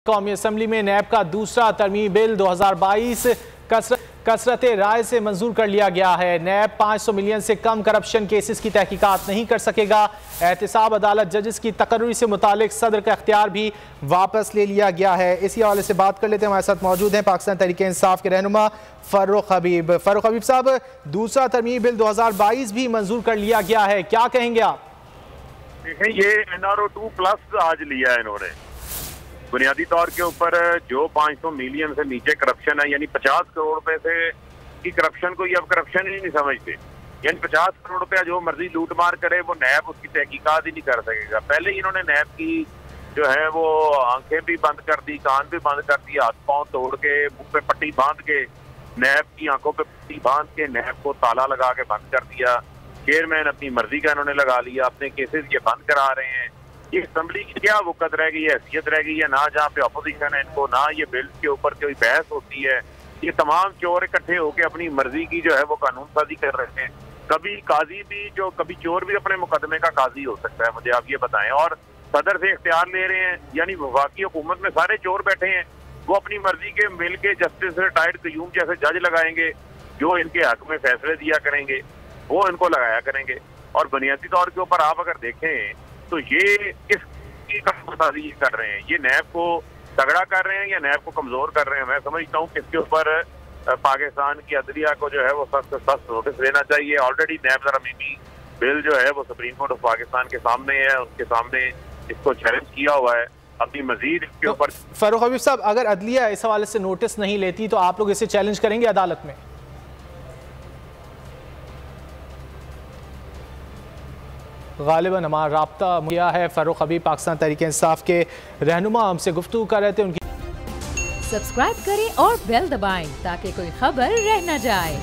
कौमी असम्बली में नैब का दूसरा तरमीमी बिल 2022 कसरत राय से मंजूर कर लिया गया है। नैब 500 मिलियन से कम करप्शन केसेस की तहकीकात नहीं कर सकेगा। एहतसाब अदालत जजेस की तकर्री से मुतालिक सदर का इख्तियार भी वापस ले लिया गया है। इसी हवाले से बात कर लेते हैं। हमारे साथ मौजूद हैं पाकिस्तान तहरीक इंसाफ के रहनुमा फर्रुख हबीब। फर्रुख हबीब साहब, दूसरा तरमीमी बिल 2022 भी मंजूर कर लिया गया है, क्या कहेंगे आप? देखें, ये NRO 2+ आज लिया है इन्होंने। बुनियादी तौर के ऊपर जो 500 मिलियन से नीचे करप्शन है, यानी 50 करोड़ रुपए से की करप्शन को ये अब करप्शन ही नहीं समझते। यानी 50 करोड़ रुपया जो मर्जी लूट मार करे वो नैब उसकी तहकीकात ही नहीं कर सकेगा। पहले ही इन्होंने नैब की जो है वो आंखें भी बंद कर दी, कान भी बंद कर दिया, हाथ पांव तोड़ के, मुंह पे पट्टी बांध के, नैब की आंखों पे पट्टी बांध के नैब को ताला लगा के बंद कर दिया। चेयरमैन अपनी मर्जी का इन्होंने लगा लिया, अपने केसेस ये बंद करा रहे हैं। ये असम्बली की क्या वक़्त रह गई है, हैसियत रह गई है ना, जहाँ पे अपोजिशन है इनको, ना ये बिल के ऊपर कोई बहस होती है। ये तमाम चोर इकट्ठे होकर अपनी मर्जी की जो है वो कानून साजी कर रहे हैं। कभी काजी भी जो कभी चोर भी अपने मुकदमे का काजी हो सकता है, मुझे आप ये बताएं। और सदर से इख्तियार ले रहे हैं, यानी वफाकी हुकूमत में सारे चोर बैठे हैं, वो अपनी मर्जी के मिल के जस्टिस रिटायर्ड कयूम जैसे जज लगाएंगे जो इनके हक में फैसले दिया करेंगे, वो इनको लगाया करेंगे। और बुनियादी तौर के ऊपर आप अगर देखें तो ये किसकी कानूनसाजी कर रहे हैं, ये नैब को तगड़ा कर रहे हैं या नैब को कमजोर कर रहे हैं? मैं समझता हूँ कि इसके ऊपर पाकिस्तान की अदलिया को जो है वो सख्त से सख्त नोटिस लेना चाहिए। ऑलरेडी नैब तरमीमी बिल जो है वो सुप्रीम कोर्ट ऑफ पाकिस्तान के सामने है, उनके सामने इसको चैलेंज किया हुआ है। अभी मजीद इसके ऊपर फर्रुख हबीब साहब, अगर अदलिया इस हवाले से नोटिस नहीं लेती तो आप लोग इसे चैलेंज करेंगे अदालत में? गालिबन हमारा राब्ता किया है फर्रुख हबीब, पाकिस्तान तहरीक इंसाफ के रहनुमा, हमसे गुफ्तगू कर रहे थे। उनकी सब्सक्राइब करें और बेल दबाएं ताकि कोई खबर रह न जाए।